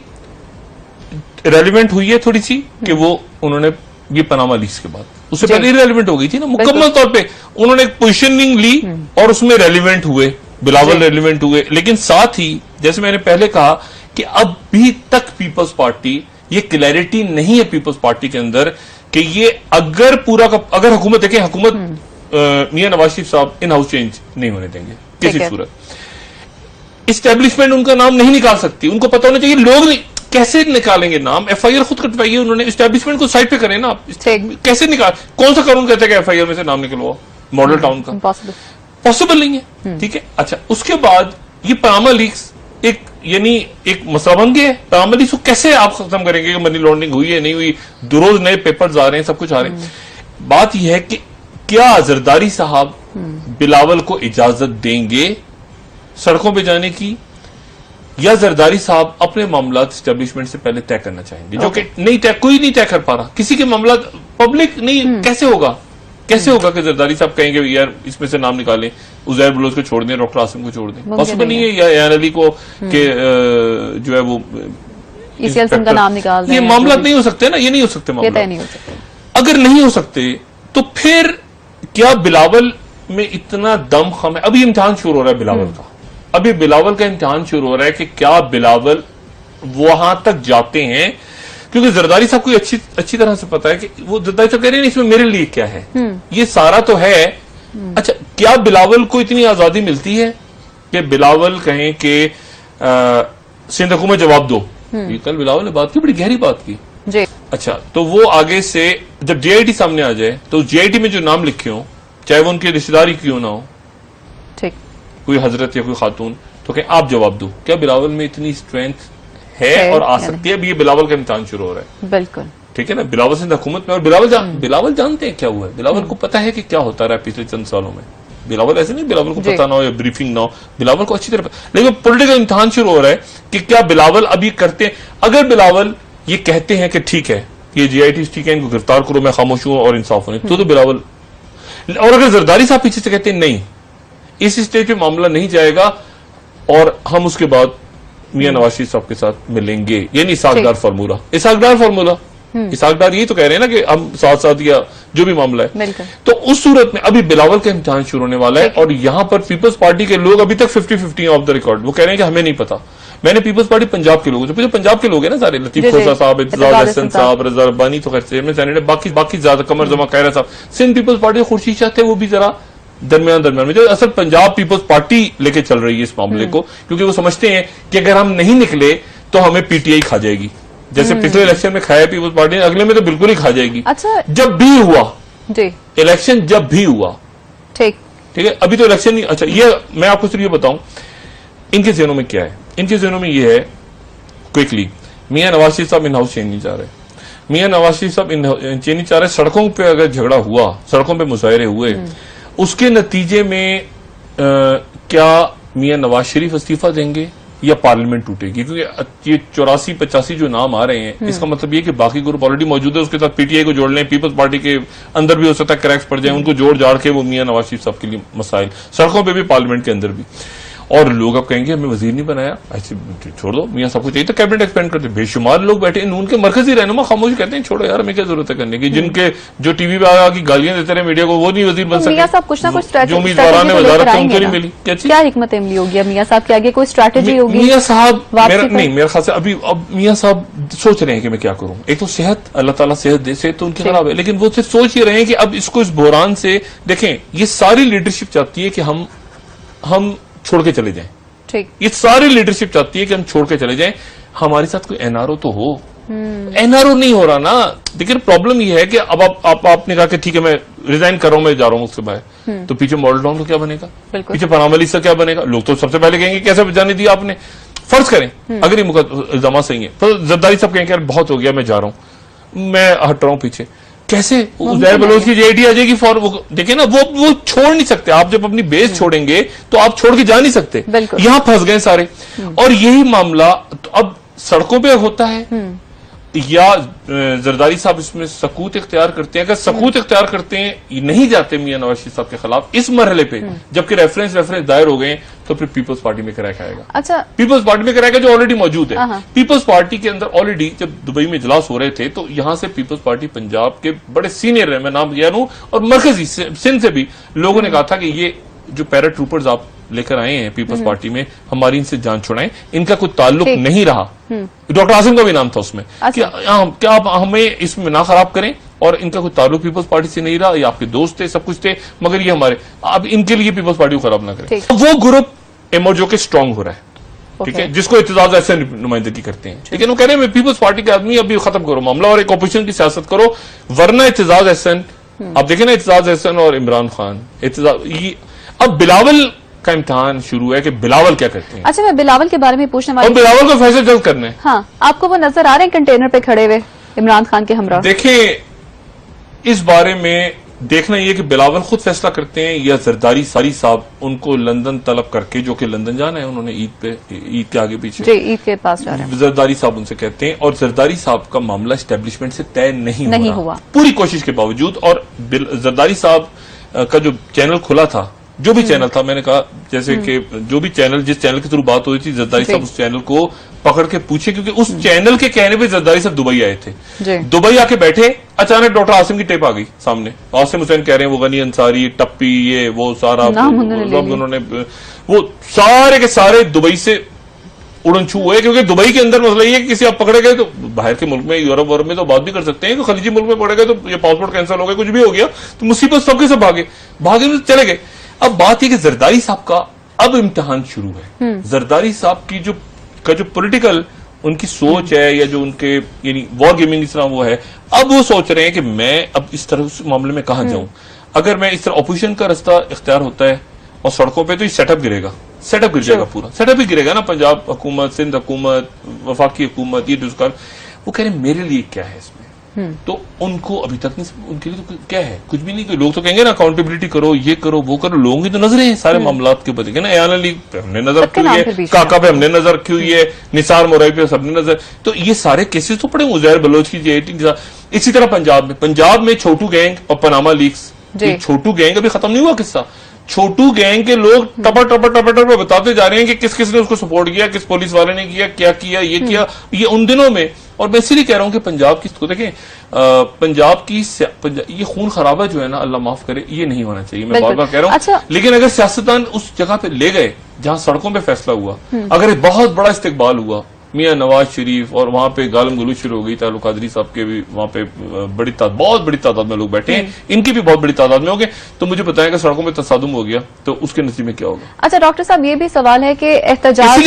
रेलिवेंट हुई है थोड़ी सी कि वो उन्होंने ये पनामा लीक्स के बाद, उससे पहले रेलिवेंट हो गई थी ना, मुकम्मल तौर पे उन्होंने एक पोजीशनिंग ली और उसमें रेलिवेंट हुए, बिलावल रेलिवेंट हुए। लेकिन साथ ही जैसे मैंने पहले कहा कि अभी तक पीपल्स पार्टी, ये क्लैरिटी नहीं है पीपल्स पार्टी के अंदर कि ये अगर पूरा का अगर हुकूमत देखें, हुकूमत मियां नवाज शरीफ साहब इन हाउस चेंज नहीं होने देंगे किसी सूरत। इस्टेब्लिशमेंट उनका नाम नहीं निकाल सकती, उनको पता होना चाहिए। लोग नहीं, कैसे निकालेंगे नाम? FIR खुद कटवाइए उन्होंने, इस्टेब्लिशमेंट को साइड पे करें ना आप। कैसे निकाल, कौन सा कानून कहता है कि FIR में से नाम निकलवाओ मॉडल टाउन का? पॉसिबल नहीं है। ठीक है, अच्छा उसके बाद ये पनामा लीक्स एक यानी एक मसला बन गया है। पनामा लीक्स को कैसे आप खत्म करेंगे कि मनी लॉन्ड्रिंग हुई है नहीं हुई? रोज नए पेपर्स आ रहे हैं, सब कुछ आ रहे हैं। बात यह है कि क्या जरदारी साहब बिलावल को इजाजत देंगे सड़कों पे जाने की, या जरदारी साहब अपने मामला एस्टेब्लिशमेंट से पहले तय करना चाहेंगे? जो कि नहीं तय, कोई नहीं तय कर पा रहा। किसी के मामला पब्लिक नहीं कैसे होगा? कैसे होगा कि जरदारी साहब कहेंगे यार इसमें से नाम निकालें, उजैर बलोच को छोड़ दें, डॉक्टर आसिम को छोड़ दें? पॉसिबल नहीं है। या एन अली को के जो है वो ईसीएल का नाम निकाल दें। ये मामला नहीं हो सकते ना, ये नहीं हो सकते मामला। नहीं हो सकते। अगर नहीं हो सकते तो फिर क्या बिलावल में इतना दम खम है? अभी इम्तिहान शुरू हो रहा है बिलावल का, अभी बिलावल का इम्तिहान शुरू हो रहा है कि क्या बिलावल वहां तक जाते हैं, क्योंकि जरदारी साहब को अच्छी तरह से पता है कि वो जरदारी साहब कह रहे हैं इसमें मेरे लिए क्या है, ये सारा तो है। अच्छा, क्या बिलावल को इतनी आजादी मिलती है कि बिलावल कहें कि सिंध हुकूमत जवाब दो? ये कल बिलावल ने बात की, बड़ी गहरी बात की जी। अच्छा, तो वो आगे से जब जेआईटी सामने आ जाए तो जेआईटी में जो नाम लिखे हो, चाहे वो उनकी रिश्तेदारी क्यों ना हो, ठीक, कोई हजरत या कोई खातून, तो कहें आप जवाब दो। क्या बिलावल में इतनी स्ट्रेंथ है और आ सकती है? अभी ये बिलावल का इम्तिहान शुरू हो रहा है। बिल्कुल ठीक है ना, बिलावल सिंध हुकूमत में। और बिलावल जानते हैं क्या हुआ है, बिलावल को पता है कि क्या होता रहा है पिछले चंद सालों में। बिलावल ऐसे नहीं बिलावल को पता ना हो या ब्रीफिंग ना हो, बिलावल को अच्छी तरह पता। लेकिन पॉलिटिकल इम्तिहान शुरू हो रहा है कि क्या बिलावल अभी करते हैं। अगर बिलावल ये कहते हैं कि ठीक है ये जीआईटी ठीक है, इनको गिरफ्तार करो, मैं खामोश हूं और इंसाफ होने, तो बिलावल। और अगर जरदारी साहब पीछे से कहते हैं नहीं, इस स्टेज पे मामला नहीं जाएगा और हम उसके बाद मियां नवाज शरीफ साहब के साथ मिलेंगे, यानी इसाकडार फार्मूला। इसाकडार यही तो कह रहे हैं ना कि हम साथ साथ या जो भी मामला है। तो उस सूरत में अभी बिलावल का इम्तिहान शुरू होने वाला है और यहां पर पीपल्स पार्टी के लोग अभी तक 50-50 ऑफ द रिकॉर्ड। वो कह रहे हैं कि हमें नहीं पता। मैंने पीपल्स पार्टी पंजाब के लोगों से, पंजाब के लोग हैं ना सारे, लतीफ खोसा साहब, इत्तेजाज अहसन साहब, रजा रब्बानी, तो खैर चेयरमैन सेनेटर, बाकी ज्यादा कमर जमा खैरा साहब, सिंध पीपल्स पार्टी खुर्शीद शाह थे, वो भी जरा दरमियान में। जो असल पंजाब पीपल्स पार्टी लेके चल रही है इस मामले को, क्योंकि वो समझते हैं कि अगर हम नहीं निकले तो हमें पीटीआई खा जाएगी, जैसे पिछले इलेक्शन में खाया पीपल्स पार्टी ने, अगले में तो बिल्कुल ही खा जाएगी। अच्छा, जब भी हुआ इलेक्शन, जब भी हुआ, ठीक है, अभी तो इलेक्शन नहीं। अच्छा, ये मैं आपको सिर्फ ये बताऊं इनके ज़हनों में क्या है। इनके ज़हनों में ये है, क्विकली, मियां नवाज शरीफ साहब इन हाउस चेंज नहीं चाह रहे। मियां नवाज शरीफ साहब चेंज नहीं चाह रहे। सड़कों पे अगर झगड़ा हुआ, सड़कों पे मुजाहरे हुए, उसके नतीजे में क्या मियां नवाज शरीफ इस्तीफा देंगे या पार्लियामेंट टूटेगी? क्योंकि ये 84-85 जो नाम आ रहे हैं, इसका मतलब ये कि बाकी ग्रुप ऑलरेडी मौजूद है, उसके साथ पीटीआई को जोड़ लें, पीपल्स पार्टी के अंदर भी हो सकता है क्रैक्स पड़ जाए, उनको जोड़ जाड़ के वो मियां नवाज शरीफ साहब के लिए मसाइल, सड़कों पर भी, पार्लियामेंट के अंदर भी। और लोग अब कहेंगे हमें वजीर नहीं बनाया, ऐसे छोड़ दो, मियां साहब को चाहिए तो कैबिनेट एक्सपेंड करते। बेशुमार लोग बैठे नून के मरकजी रहनुमा खामोश कहते हैं छोड़ो यार, हमें क्या जरूरत है करने की। जिनके जो टीवी पे आगे गालियां देते रहे मीडिया को, वो नहीं वजीर बन सके। कुछ ना कुछ जो उम्मीदवार ने वजारत उनको नहीं मिली। क्या हिकमत अमली होगी मियां साहब के आगे? कोई स्ट्रैटेजी होगी? मियां साहब मेरे ख्याल से अभी अब मियां साहब सोच रहे हैं कि मैं क्या करूं। एक तो सेहत, अल्लाह ताला सेहत दे, सेहत तो उनकी खराब है, लेकिन वो सिर्फ सोच ही रहे हैं कि अब इसको इस बहरान से देखें। ये सारी लीडरशिप चाहती है कि हम छोड़ के चले जाएं। ये सारी लीडरशिप चाहती है कि हम छोड़ के चले जाएं। हमारे साथ कोई एनआरओ तो हो। एनआरओ नहीं हो रहा ना। देखिए प्रॉब्लम ये है कि अब आपने कहा कि ठीक है मैं रिजाइन कर रहा हूं, मैं जा रहा हूं उससे बाहर, तो पीछे मॉडल टाउन को क्या बनेगा? पीछे पनामली से क्या बनेगा? लोग तो सबसे पहले कहेंगे कैसे जाने दिया आपने। फर्ज करें अगर ये इल्जाम सही है तो जरदारी साहब कहेंगे यार बहुत हो गया, मैं जा रहा हूं, मैं हट रहा हूं पीछे। कैसे उजैर बलोच की जेआईटी आ जाएगी फॉर? देखिए ना, वो छोड़ नहीं सकते। आप जब अपनी बेस छोड़ेंगे तो आप छोड़ के जा नहीं सकते। यहां फंस गए सारे। और यही मामला तो अब सड़कों पे होता है या जरदारी साहब इसमें सकूत इख्तियार करते हैं। अगर सकूत इख्तियार करते हैं, नहीं जाते मियां नवाज शरीफ साहब के खिलाफ इस मरहले पे, जबकि रेफरेंस दायर हो गए, तो फिर पीपल्स पार्टी में क्रैक आएगा। अच्छा, पीपल्स पार्टी में क्रैक है जो ऑलरेडी मौजूद है। पीपल्स पार्टी के अंदर ऑलरेडी जब दुबई में इजलास हो रहे थे तो यहां से पीपल्स पार्टी पंजाब के बड़े सीनियर है, मैं नाम लिया हूं, और मरकजी सिंध से भी लोगों ने कहा था कि ये जो पैरा ट्रूपर्स आप लेकर आए हैं पीपल्स पार्टी में, हमारी इनसे जान छुड़ाएं, इनका कोई ताल्लुक नहीं रहा। डॉक्टर आसिम का भी नाम था उसमें कि क्या आप हमें इसमें ना खराब करें, और इनका कोई ताल्लुक पीपल्स पार्टी से नहीं रहा, ये आपके दोस्त थे, सब कुछ थे, मगर ये हमारे, अब इनके लिए पीपल्स पार्टी को खराब ना करें। वो ग्रुप इमर्ज होकर स्ट्रांग हो रहा है, ठीक है, जिसको इत्तेजाज ऐसे नुमाइंदगी करते हैं। ठीक है, वो कह रहे हैं पीपल्स पार्टी के आदमी अभी खत्म करो मामला और एक ऑपोजिशन की सियासत करो, वरना इत्तेजाज एहसन, आप देखें ना, इत्तेजाज एहसन और इमरान खान, अब बिलावल का इम्तिहान शुरू है कि बिलावल क्या करते हैं। अच्छा, मैं बिलावल के बारे में पूछने वाली, और बिलावल को फैसले जल्द करने हैं। हाँ, आपको वो नजर आ रहे हैं कंटेनर पे खड़े हुए इमरान खान के हमरा? देखें, इस बारे में देखना ये कि बिलावल खुद फैसला करते हैं या जरदारी सारी साहब उनको लंदन तलब करके, जो कि लंदन जाना है उन्होंने ईद के आगे पीछे, जी ईद के पास जा रहे हैं, जरदारी साहब उनसे कहते हैं, और जरदारी साहब का मामला एस्टेब्लिशमेंट से तय नहीं हुआ पूरी कोशिश के बावजूद। और जरदारी साहब का जो चैनल खुला था, जो भी चैनल था, मैंने कहा जैसे कि जो भी चैनल, जिस चैनल के थ्रू बात हुई थी, जरदारी साहब उस चैनल को पकड़ के पूछे, क्योंकि उस चैनल के कहने पे जरदारी साहब दुबई आए थे। दुबई आके बैठे, अचानक डॉक्टर आसिम की टेप आ गई सामने। आसिम हुसैन कह रहे हैं वो गनी अंसारी, टप्पी, ये वो सारा उन्होंने वो सारे के सारे दुबई से उड़न छू हुए, क्योंकि दुबई के अंदर मसला ये है कि किसी आप पकड़े गए तो बाहर के मुल्क में, यूरोप वोरोप में तो बात भी कर सकते हैं, कि खलीजी मुल्क में पकड़े गए तो ये पासपोर्ट कैंसिल हो गया, कुछ भी हो गया तो मुसीबत सबके सब भागे तो चले गए। अब बात यह कि जरदारी साहब का अब इम्तिहान शुरू है। जरदारी साहब की जो पॉलिटिकल उनकी सोच है, या जो उनके यानी वॉर गेमिंग इस तरह वो है, अब वो सोच रहे हैं कि मैं अब इस तरह उस मामले में कहां जाऊं। अगर मैं इस तरह ऑपोजिशन का रास्ता इख्तियार होता है और सड़कों पे, तो ये सेटअप गिरेगा, सेटअप गिर जाएगा, पूरा सेटअप ही गिरेगा ना। पंजाब हुकूमत, सिंध हुकूमत, वफाकी हुकूमत, ये दुष्कार, वो कह रहे हैं मेरे लिए क्या है इसमें। तो उनको अभी तक नहीं, उनके लिए तो क्या है, कुछ भी नहीं। कोई लोग तो कहेंगे ना अकाउंटेबिलिटी करो, ये करो, वो करो, लोगों की तो नजरें हैं सारे मामलात के ऊपर, ना एयान अली पे हमने नजर रखी हुई है, काका पे हमने नजर रखी हुई है, निसार मोरई पे सबने नजर, तो ये सारे केसेस तो पड़े उजैर बलोच की जेटी। इसी तरह पंजाब में छोटू गैंग और पनामा लीक्स, छोटू गैंग अभी खत्म नहीं हुआ किस्सा। छोटू गैंग के लोग टपर बताते जा रहे हैं कि किस किस ने उसको सपोर्ट किया, किस पुलिस वाले ने किया, क्या किया, ये किया, ये उन दिनों में। और मैं इसीलिए कह रहा हूं कि पंजाब की देखें, पंजाब की ये खून खराबा जो है ना, अल्लाह माफ करे, ये नहीं होना चाहिए। मैं बार बार कह रहा हूं। अच्छा। लेकिन अगर सियासतदान उस जगह पे ले गए जहां सड़कों पे फैसला हुआ, अगर एक बहुत बड़ा इस्तेकबाल हुआ, मियां नवाज शरीफ, और वहां पे गालम गलूच शुरू हो गई, तालुक कादरी साहब के भी वहां पे बहुत बड़ी तादाद में लोग बैठे हैं, इनकी भी बहुत बड़ी तादाद में हो गए, तो मुझे बताया कि सड़कों में तसादुम हो गया, तो उसके नतीजे में क्या होगा। अच्छा डॉक्टर साहब, ये भी सवाल है कि एहतजाज,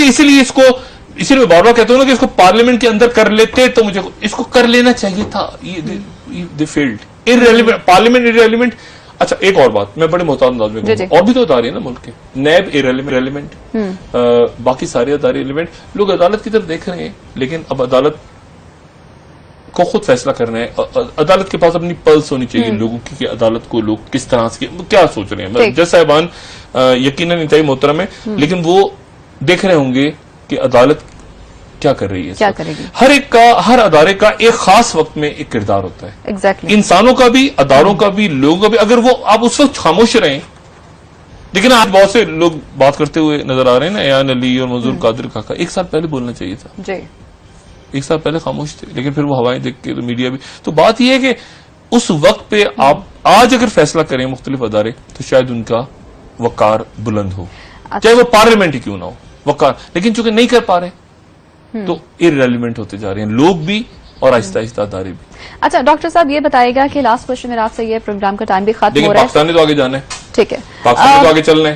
इसीलिए मैं बार बार कहता हूँ ना कि इसको पार्लियामेंट के अंदर कर लेते तो मुझे इसको कर लेना चाहिए था। They failed, irrelevant, parliament irrelevant. अच्छा, एक और बात मैं बड़े मोहताज अंदाज में कहूंगा, और भी तो अदारे हैं ना मुल्क के, नैब इररेलेवेंट, बाकी सारे अदारे इररेलेवेंट। लोग अदालत की तरफ देख रहे हैं, लेकिन अब अदालत को खुद फैसला करना है। अदालत के पास अपनी पल्स होनी चाहिए लोगों की, कि अदालत को लोग किस तरह से क्या सोच रहे हैं। जज साहिबान यकीनन इंतहाई मोहतरम है, लेकिन वो देख रहे होंगे कि अदालत क्या कर रही है, क्या करेगी। हर अदारे का एक खास वक्त में एक किरदार होता है। एग्जैक्टली। इंसानों का भी, अदारों का भी, लोगों का भी। अगर वो आप उस वक्त खामोश रहें, लेकिन आज बहुत से लोग बात करते हुए नजर आ रहे हैं ना, एयान अली और मंजूर कादिर काका, एक साल पहले बोलना चाहिए था जी। एक साल पहले खामोश थे, लेकिन फिर वो हवाएं देख के तो मीडिया भी। तो बात यह है कि उस वक्त पे आप आज अगर फैसला करें मुख्तलिफ अदारे, तो शायद उनका वकार बुलंद हो, चाहे वो पार्लियामेंट ही क्यों ना हो, वकार। लेकिन चूंकि नहीं कर पा रहे, तो इररेलेवेंट होते जा रहे हैं लोग भी, और आहिस्ता आहिस्ता अदारे भी। अच्छा डॉक्टर साहब, ये बताइएगा कि लास्ट क्वेश्चन मेरा आपसे ये, प्रोग्राम का टाइम भी खत्म हो रहा है। पाकिस्तान ने तो आगे जाना है, ठीक है, पाकिस्तान ने तो आगे चलना है।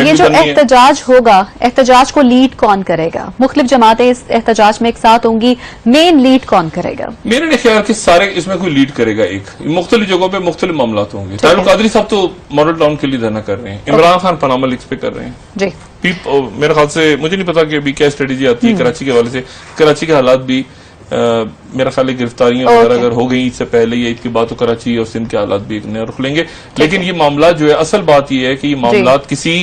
ये जो एहतजाज होगा, एहतजाज को लीड कौन करेगा? मुख्तलिफ जमातें इस एहतजाज में एक साथ होंगी, मेन लीड कौन करेगा? मेरे नहीं ख्याल कि सारे इसमें कोई लीड करेगा। एक मुख्तलिफ जगहों पे मुख्तलिफ मामला होंगे। तालुक कादरी साहब तो मॉडल टाउन के लिए धरना कर रहे हैं, इमरान खान पनामा लीक्स पे कर रहे हैं जी। मेरे ख्याल से, मुझे नहीं पता कि अभी क्या स्ट्रेटेजी आती है कराची के हवाले से। कराची के हालात भी मेरा ख्याल है गिरफ्तारियां वगैरह अगर हो गई ईद से पहले या ईद के बाद, तो कराची और सिंध के हालात भी एक नया रुख लेंगे। लेकिन ये मामला जो है, असल बात ये है कि ये मामला किसी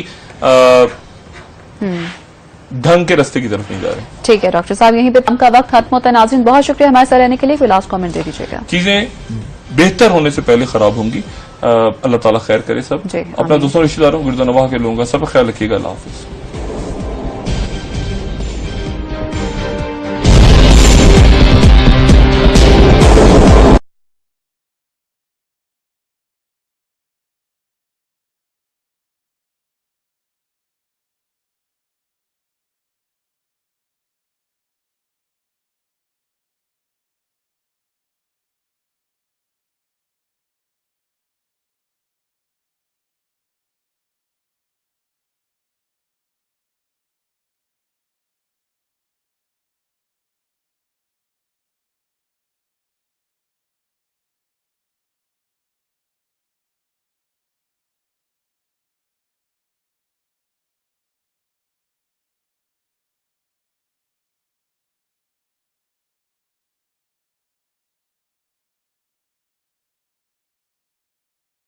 ढंग के रास्ते की तरफ नहीं जा रहे। ठीक है डॉक्टर साहब, यहीं पे का वक्त खत्म होता है। नाज़रीन, बहुत शुक्रिया हमारे साथ रहने के लिए। कोई लास्ट कमेंट दे दीजिएगा। चीजें बेहतर होने से पहले खराब होंगी। अल्लाह ताला खैर करे सब। अपना दूसरों रिश्तेदारों, गिरदो नवाह के लोगों का सब ख्याल रखिएगा। अल्लाह हाफिज।